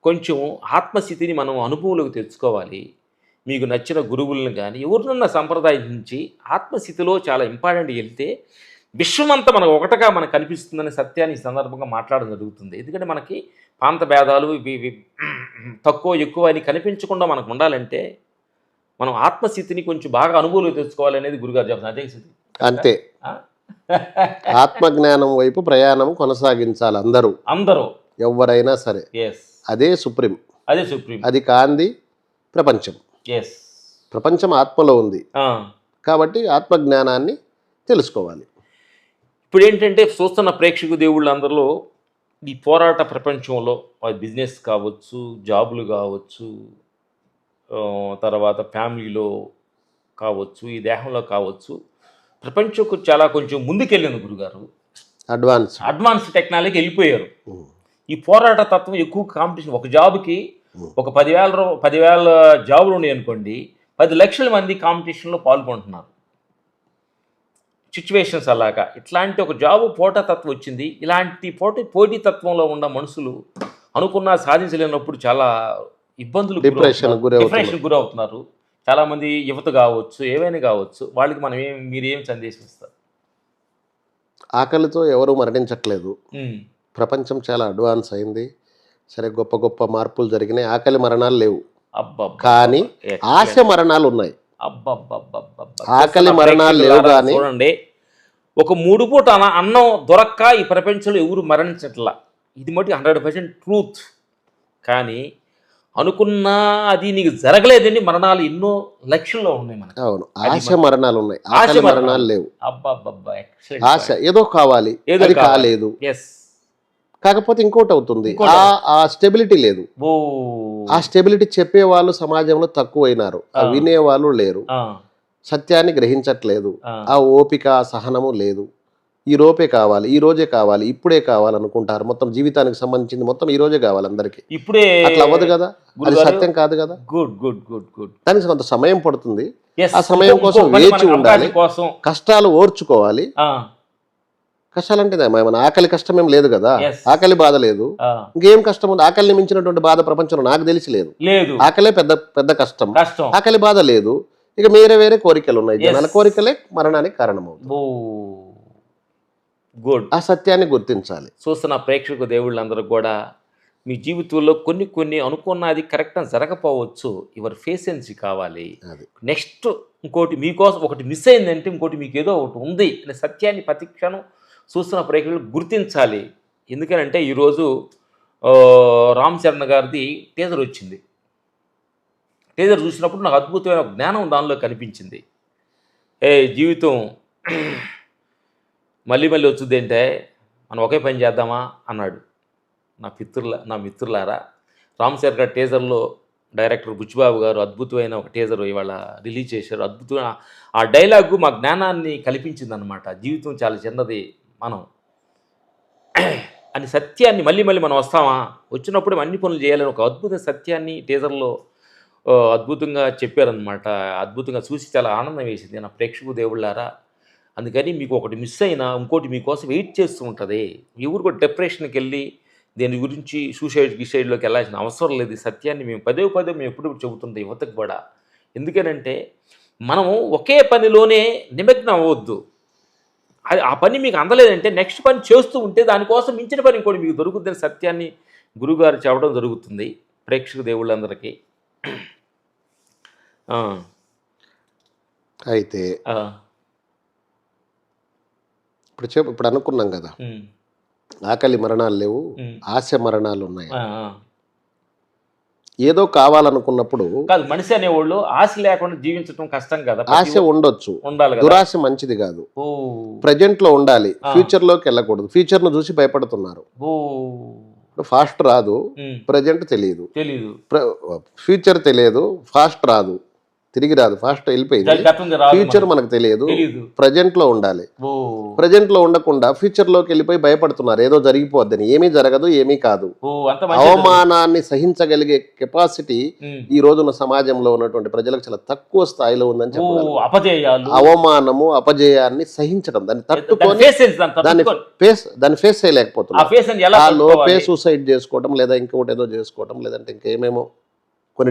కొంచెం ఆత్మస్థితిని మనం అనుభవంలోకి తెచ్చుకోవాలి. మీకు నచ్చిన గురువులను కానీ ఎవరినన్నా సంప్రదాయించి ఆత్మస్థితిలో చాలా ఇంపార్టెంట్ వెళ్తే విశ్వమంతా మనకు ఒకటగా మనకు కనిపిస్తుందనే సత్యాన్ని ఈ సందర్భంగా మాట్లాడడం జరుగుతుంది. ఎందుకంటే మనకి ప్రాంత భేదాలు తక్కువ ఎక్కువ అని కనిపించకుండా మనకు ఉండాలంటే మనం ఆత్మస్థితిని కొంచెం బాగా అనుభవంలో తెచ్చుకోవాలనేది గురుగారు చెప్తున్నారు. అంతే. ఆత్మజ్ఞానం వైపు ప్రయాణం కొనసాగించాలి అందరూ ఎవరైనా సరే. అదే సుప్రీం. అది కాంది ప్రపంచం. ప్రపంచం ఆత్మలో ఉంది కాబట్టి ఆత్మజ్ఞానాన్ని తెలుసుకోవాలి. ఇప్పుడు ఏంటంటే చూస్తున్న ప్రేక్షక దేవుళ్ళందరిలో ఈ పోరాట ప్రపంచంలో బిజినెస్ కావచ్చు, జాబులు కావచ్చు, తర్వాత ఫ్యామిలీలో కావచ్చు, ఈ దేహంలో కావచ్చు, ప్రపంచంకు చాలా కొంచెం ముందుకెళ్ళింది గురుగారు. అడ్వాన్స్ టెక్నాలజీకి వెళ్ళిపోయారు. ఈ పోరాట తత్వం ఎక్కువ కాంపిటీషన్. ఒక జాబ్కి ఒక 10,000 జాబులు ఉన్నాయి అనుకోండి, 10 లక్షల మంది కాంపిటీషన్లో పాల్గొంటున్నారు. సిచ్యువేషన్స్ అలాగా. ఇట్లాంటి ఒక జాబు పోటాతత్వం వచ్చింది. ఇలాంటి పోటీతత్వంలో ఉన్న మనుషులు అనుకున్నా సాధించలేనప్పుడు చాలా ఇబ్బందులు, డిప్రెషన్ గురవుతున్నారు. చాలామంది యువత కావచ్చు, ఏవైనా కావచ్చు, వాళ్ళకి మీరేం సందేశం ఇస్తారు? ఆకలితో ఎవరు మరణించట్లేదు. ప్రపంచం చాలా అడ్వాన్స్ అయింది. సరే, గొప్ప గొప్ప మార్పులు జరిగినాయి. ఆకలి మరణాలు లేవు, కానీ ఆశ మరణాలు ఉన్నాయి. ఆకలి మరణాలు లేవు కానీ చూడండి, ఒక 3 పూట అన్నం దొరక్క ఈ ప్రపంచంలో ఎవరు మరణించట్లా. ఇది మటు 100% ట్రూత్. కానీ అనుకున్నా అది నీకు జరగలేదండి, మరణాలు ఎన్నో లక్షల్లో ఉన్నాయి మనకి. అవును, ఆశ మరణాలు ఉన్నాయి, ఆశ మరణాలు లేవు. ఆశ ఏదో కావాలి, ఏదో కాలేదు. కాకపోతే ఇంకోటి అవుతుంది, ఆ స్టెబిలిటీ లేదు. ఆ స్టెబిలిటీ చెప్పేవాళ్ళు సమాజంలో తక్కువైనారు, వినేవాళ్ళు లేరు, సత్యాన్ని గ్రహించట్లేదు, ఆ ఓపిక సహనము లేదు. ఈ రోజే కావాలి, ఇప్పుడే కావాలనుకుంటారు. మొత్తం జీవితానికి సంబంధించింది మొత్తం ఈ రోజే కావాలి అందరికి. ఇప్పుడే అట్లా అవ్వదు కదా, అది సత్యం కాదు కదా. గుడ్. దానికి కొంత సమయం పడుతుంది. ఆ సమయం కోసం వేచి ఉండాలి, కష్టాలు ఓర్చుకోవాలి. కష్టాలంటే మన ఆకలి కష్టం ఏం లేదు కదా, ఆకలి బాధ లేదు, ఇంకేం కష్టం ఉంది? ఆకలిని మించినటువంటి బాధ ప్రపంచంలో నాకు తెలిసి లేదు. ఆకలే పెద్ద కష్టం, ఆకలి బాధ లేదు. ఇక వేరే కోరికలు ఉన్నాయి. జనాల కోరికలే మరణానికి కారణమవుతుంది. గుడ్. ఆ సత్యాన్ని గుర్తించాలి. చూస్తున్న ప్రేక్షక దేవుళ్ళందరూ కూడా మీ జీవితంలో కొన్ని అనుకున్నది కరెక్ట్గా జరగకపోవచ్చు. యువర్ పేషెన్సీ కావాలి. నెక్స్ట్ ఇంకోటి మీకోసం ఒకటి మిస్ అయిందంటే ఇంకోటి మీకు ఏదో ఒకటి ఉంది అనే సత్యాన్ని ప్రతి క్షణం చూస్తున్న ప్రేక్షకులు గుర్తించాలి. ఎందుకనంటే ఈరోజు రామ్ చరణ్ గారిది టీజర్ వచ్చింది. టీజర్ చూసినప్పుడు నాకు అద్భుతమైన జ్ఞానం దానిలో కనిపించింది. జీవితం మళ్ళీ వచ్చింది అంటే మనం ఒకే పని చేద్దామా అన్నాడు. నా మిత్రులారా, రామ్ చరణ్ గారి టీజర్లో డైరెక్టర్ బుచ్చిబాబు గారు అద్భుతమైన ఒక టీజర్ ఇవాళ రిలీజ్ చేశారు. అద్భుతమైన ఆ డైలాగు మా జ్ఞానాన్ని కల్పించింది అనమాట. జీవితం చాలా చిన్నది మనం అని సత్యాన్ని మళ్ళీ మనం వస్తామా, వచ్చినప్పుడు అన్ని పనులు చేయాలని ఒక అద్భుత సత్యాన్ని టీజర్లో అద్భుతంగా చెప్పారనమాట. అద్భుతంగా చూసి చాలా ఆనందం వేసింది నా ప్రేక్షకు దేవుళ్ళారా. అందుకని మీకు ఒకటి మిస్ అయినా ఇంకోటి మీకోసం వెయిట్ చేస్తూ ఉంటుంది. ఎవరు కూడా డిప్రెషన్కి వెళ్ళి దీని గురించి సూసైడ్లోకి వెళ్ళాల్సిన అవసరం లేదు. ఈ సత్యాన్ని మేము పదే మేము ఎప్పుడు చెబుతుంటాం యువతకు కూడా. ఎందుకనంటే మనము ఒకే పనిలోనే నిమగ్నం అవ్వద్దు. ఆ పని మీకు అందలేదంటే నెక్స్ట్ పని చేస్తూ ఉంటే దానికోసం మించిన పని ఇంకోటి మీకు దొరుకుతుందని సత్యాన్ని గురువుగారు చెప్పడం జరుగుతుంది ప్రేక్షక దేవుళ్ళందరికీ. అయితే ఇప్పుడు అనుకున్నాం కదా, ఉమ్, ఆకలి మరణాలు లేవు, ఉమ్. ఆశ మరణాలు ఉన్నాయి. ఆ, ఆ. ఏదో కావాలనుకున్నప్పుడు కాదు, మనిషి అనేవాళ్ళు ఆశ లేకుండా జీవించడం కష్టం కదా, ఆశ ఉండొచ్చు, ఉండాలి కదా. దురాశ మంచిది కాదు. ఓ ప్రజెంట్ లో ఉండాలి, ఆ. ఫ్యూచర్ లోకి వెళ్ళకూడదు. ఫ్యూచర్ ను చూసి భయపడుతున్నారు. ఓ ఫాస్ట్ రాదు, ఉమ్, ప్రజెంట్ తెలియదు, తెలీదు. ఫ్యూచర్ తెలియదు, ఫాస్ట్ రాదు, తిరిగి రాదు, ఫాస్ట్ వెళ్ళిపోయింది. దాని గతం రాదు ఫ్యూచర్ మనకు. మనకు తెలియదు, తెలీదు. ప్రజెంట్ లో ఉండాలి. ఓ ప్రజెంట్ లో ఉండకుండా ఫ్యూచర్ లోకి వెళ్ళిపోయి భయపడుతున్నారు, ఏదో జరిగిపోద్దని. ఏమీ జరగదు, ఏమీ కాదు. ఓ అంత మంచిది. అవమానాన్ని సహించగలిగే కెపాసిటీ ఉమ్. ఈ రోజున సమాజంలో ఉన్నటువంటి ప్రజలకు చాలా తక్కువ స్థాయిలో ఉందని ఓ చెప్పగలం. అపజయాలు, అవమానము, అపజయాన్ని సహించడం, దాన్ని తట్టుకొని దాన్ని ఫేస్ ఆ చేయలేకపోతున్నారు. ఫేస్ అని ఎలా ఆ లోపే తట్టుకోవాలి? సూసైడ్ చేసుకోవడం, లేదా ఇంకొకటి ఏదో చేసుకోవడం, లేదంటే ఇంకేమేమో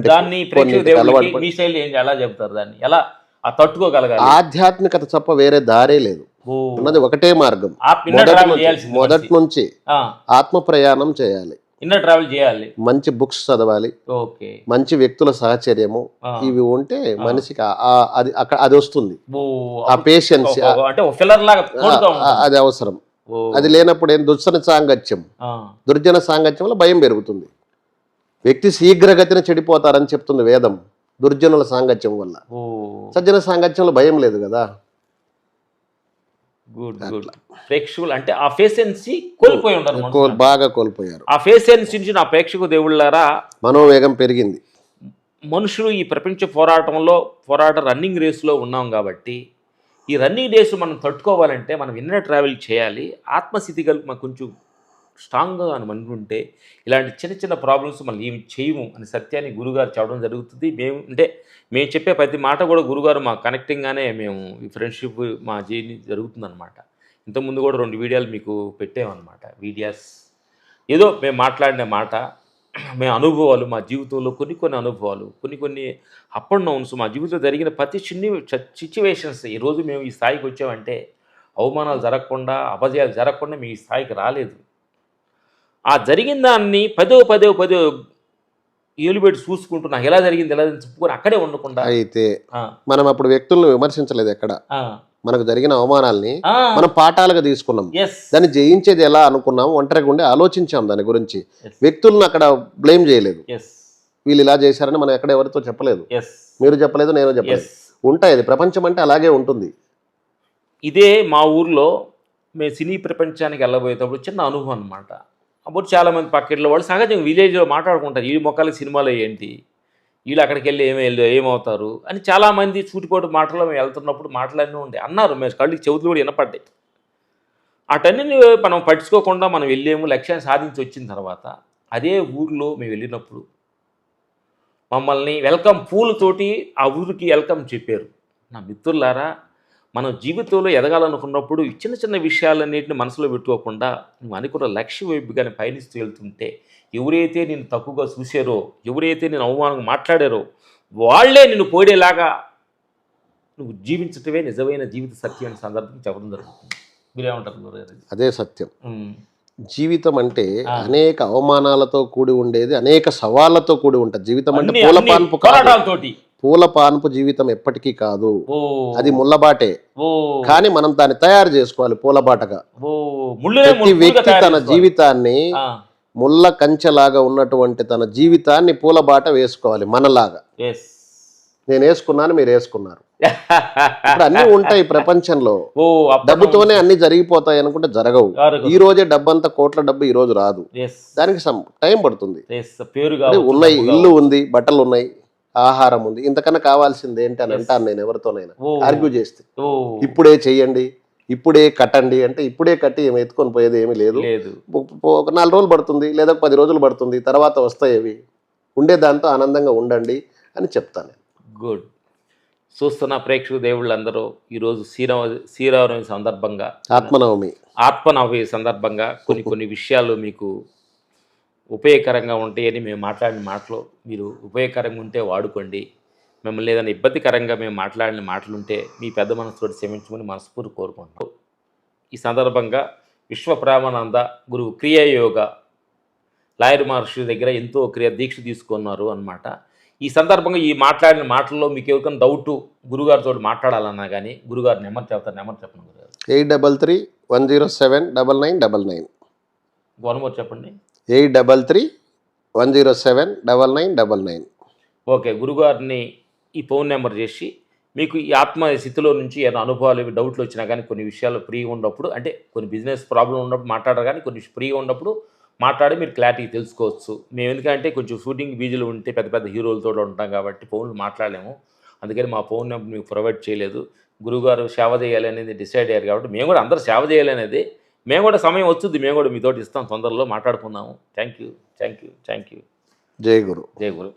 దాన్ని ప్రేక్షక దేవుడికి మీ స్టైల్ ఏం ఎలా చెప్తారు? దాన్ని ఎలా ఆ తట్టుకోగలగాలి? ఆధ్యాత్మికత తప్ప వేరే దారే లేదు. ఓ ఉన్నది ఒకటే మార్గం. ఇన్నర్ ట్రావెల్ చేయాల్సింది. మొదటి నుంచి ఆత్మ ప్రయాణం చేయాలి, ఇన్నర్ ట్రావెల్ చేయాలి. మంచి బుక్స్ చదవాలి, ఓకే. మంచి వ్యక్తుల సహచర్యము, ఇవి ఉంటే మనిషికి అది వస్తుంది. ఓ ఆ పేషెన్స్ అంటే ఒక ఫిల్లర్ లాగా తోడుగా ఉంటుంది. అది అవసరం. ఓ అది లేనప్పుడు ఏం దుర్జన సాంగత్యం, ఆ. దుర్జన సాంగత్యంలో భయం పెరుగుతుంది. వ్యక్తి శీఘ్రగతిన చెడిపోతారని చెప్తుంది వేదం, దుర్జనుల సాంగత్యం వల్ల. ఓ సజ్జన సాంగత్యంలో భయం లేదు కదా. Good good. ప్రేక్షకులు అంటే ఆ ఫేసెన్సీ కోల్పోయి ఉండరు మనుషులు. బాగా కోల్పోయారు. ఆ ఫేసెన్సీ నుంచి నా ప్రేక్షకు దేవుళ్ళారా మనోవేగం పెరిగింది. మనుషులు ఈ ప్రపంచ పోరాట రన్నింగ్ రేసులో ఉన్నాం కాబట్టి ఈ రన్నింగ్ రేసు మనం తట్టుకోవాలంటే మనం ఇన్నర్ ట్రావెల్ చేయాలి. ఆత్మస్థితి కలిపి మనకు కొంచెం స్ట్రాంగ్గా అని అనుకుంటే ఇలాంటి చిన్న చిన్న ప్రాబ్లమ్స్ మనం ఏమి చేయము అని సత్యాన్ని గురుగారు చెప్పడం జరుగుతుంది. మేము చెప్పే ప్రతి మాట కూడా గురుగారు మా కనెక్టింగ్గానే మేము ఈ ఫ్రెండ్షిప్ మా జర్నీ జరుగుతుందన్నమాట. ఇంతకుముందు కూడా 2 వీడియోలు మీకు పెట్టామన్నమాట. వీడియోస్ ఏదో మేము మాట్లాడిన మాట, మేము అనుభవాలు, మా జీవితంలో కొన్ని అనుభవాలు, కొన్ని అప్ అండ్ డౌన్స్, మా జీవితంలో జరిగిన ప్రతి సిచ్యువేషన్స్. ఈరోజు మేము ఈ స్థాయికి వచ్చామంటే అవమానాలు జరగకుండా, అపజయాలు జరగకుండా మేము ఈ స్థాయికి రాలేదు. ఆ జరిగిన దాన్ని పదో ఏలు పెట్టి చూసుకుంటూ నాకు ఎలా జరిగింది చెప్పుకొని అక్కడే ఉండకుండా. అయితే మనం అప్పుడు వ్యక్తులను విమర్శించలేదు ఎక్కడ. మనకు జరిగిన అవమానాల్ని మనం పాఠాలుగా తీసుకున్నాం. దాన్ని జయించేది ఎలా అనుకున్నాం, ఒంటరిగా ఉండి ఆలోచించాం దాని గురించి. వ్యక్తులను అక్కడ బ్లేమ్ చేయలేదు. వీళ్ళు ఇలా చేశారని మనం ఎక్కడ ఎవరితో చెప్పలేదు, మీరు చెప్పలేదు, నేను చెప్పలేదు. ఉంటాయి, అది ప్రపంచం అంటే అలాగే ఉంటుంది. ఇదే మా ఊర్లో మేము సినీ ప్రపంచానికి వెళ్ళబోయేటప్పుడు చిన్న అనుభవం అనమాట. అప్పుడు చాలామంది పక్కింట్లో వాళ్ళు సహజంగా విలేజ్లో మాట్లాడుకుంటారు, ఈ మొక్కలకి సినిమాలో ఏంటి, వీళ్ళు అక్కడికి వెళ్ళి ఏమవుతారు అని. చాలామంది సూటిపోటు మాటల్లో మేము వెళ్తున్నప్పుడు మాటలన్నీ ఉండే అన్నారు. మేము కళ్ళకి చెవులు కూడా వినపడ్డాయి. అటన్నీ మనం పట్టించుకోకుండా మనం వెళ్ళేము. లక్ష్యాన్ని సాధించి వచ్చిన తర్వాత అదే ఊరిలో మేము వెళ్ళినప్పుడు మమ్మల్ని వెల్కమ్ పూలతోటి ఆ ఊరికి వెల్కమ్ చెప్పారు. నా మిత్రులారా, మన జీవితంలో ఎదగాలనుకున్నప్పుడు చిన్న విషయాలన్నింటిని మనసులో పెట్టుకోకుండా నువ్వు అనుకున్న లక్ష్యం వైపు కానీ పయనిస్తూ వెళ్తుంటే ఎవరైతే నేను తక్కువగా చూసారో, ఎవరైతే నేను అవమానంగా మాట్లాడారో వాళ్లే నిన్ను పోయేలాగా నువ్వు జీవించటమే నిజమైన జీవిత సత్యం అనే సందర్భం చెప్పడం జరుగుతుంది. మీరేమంటారు? అదే సత్యం. జీవితం అంటే అనేక అవమానాలతో కూడి ఉండేది, అనేక సవాళ్లతో కూడి ఉంటుంది. జీవితం అంటే పూల పాన్పు జీవితం ఎప్పటికీ కాదు, అది ముళ్ళబాటే. కానీ మనం దాన్ని తయారు చేసుకోవాలి పూలబాటగా. ప్రతి వ్యక్తి తన జీవితాన్ని ముళ్ళ కంచెలాగా ఉన్నటువంటి తన జీవితాన్ని పూలబాట వేసుకోవాలి మనలాగా. నేను వేసుకున్నాను, మీరు వేసుకున్నారు. ఇప్పుడు అన్ని ఉంటాయి ప్రపంచంలో. డబ్బుతోనే అన్ని జరిగిపోతాయి అనుకుంటే జరగవు. ఈ రోజే డబ్బంతా కోట్ల డబ్బు ఈ రోజు రాదు, దానికి టైం పడుతుంది. ఉన్నాయి, ఇల్లు ఉంది, బట్టలు ఉన్నాయి, ఆహారం ఉంది, ఇంతకన్నా కావాల్సింది ఏంటి అని అంటాను నేను ఎవరితోనైనా ఆర్గ్యూ చేస్తే. ఇప్పుడే చెయ్యండి, ఇప్పుడే కట్టండి అంటే ఇప్పుడే కట్టి ఏమి ఎత్తుకొని పోయేది ఏమీ లేదు. ఒక 4 రోజులు పడుతుంది, లేదా 10 రోజులు పడుతుంది, తర్వాత వస్తాయి. ఉండే దాంతో ఆనందంగా ఉండండి అని చెప్తాను. గుడ్. చూస్తున్న ప్రేక్షక దేవుళ్ళందరూ ఈరోజు శ్రీరామనవమి సందర్భంగా, ఆత్మనవమి సందర్భంగా కొన్ని విషయాలు మీకు ఉపయోగకరంగా ఉంటాయని మేము మాట్లాడిన మాటలు మీరు ఉపయోగకరంగా ఉంటే వాడుకోండి. మిమ్మల్ని ఏదైనా ఇబ్బందికరంగా మేము మాట్లాడిన మాటలుంటే మీ పెద్ద మనసుతో క్షమించమని మనస్ఫూర్తి కోరుకుంటాం. ఈ సందర్భంగా విశ్వప్రామానంద గురువు క్రియాయోగ లాయర్ మహర్షి దగ్గర ఎంతో దీక్ష తీసుకున్నారు అన్నమాట. ఈ సందర్భంగా ఈ మాట్లాడిన మాటల్లో మీకు ఎవరికైనా డౌటు గురుగారితో మాట్లాడాలన్నా కానీ గురుగారు నెంబర్ చెప్పండి గురుగారు. 833-107-9999. వన్ మోర్ చెప్పండి. 833-107-9999. ఓకే, గురుగారిని ఈ ఫోన్ నెంబర్ చేసి మీకు ఈ ఆత్మ స్థితిలో నుంచి ఏమైనా అనుభవాలు డౌట్లు వచ్చినా కానీ కొన్ని విషయాలు ఫ్రీగా ఉన్నప్పుడు, అంటే కొన్ని బిజినెస్ ప్రాబ్లం ఉన్నప్పుడు మాట్లాడరు కానీ కొన్ని ఫ్రీగా ఉన్నప్పుడు మాట్లాడి మీరు క్లారిటీ తెలుసుకోవచ్చు. మేము ఎందుకంటే కొంచెం షూటింగ్ బీజీలు ఉంటే పెద్ద పెద్ద హీరోలతో ఉంటాం కాబట్టి ఫోన్లు మాట్లాడలేము. అందుకని మా ఫోన్ నెంబర్ మీకు ప్రొవైడ్ చేయలేదు. గురువుగారు సేవ చేయాలి అనేది డిసైడ్ అయ్యారు కాబట్టి మేము కూడా అందరూ సేవ చేయాలి అనేది, మేము కూడా సమయం వస్తుంది, మేము కూడా మీతోటి ఇస్తాం, తొందరలో మాట్లాడుకుందాము. Thank you. జై గురు. జై గురు.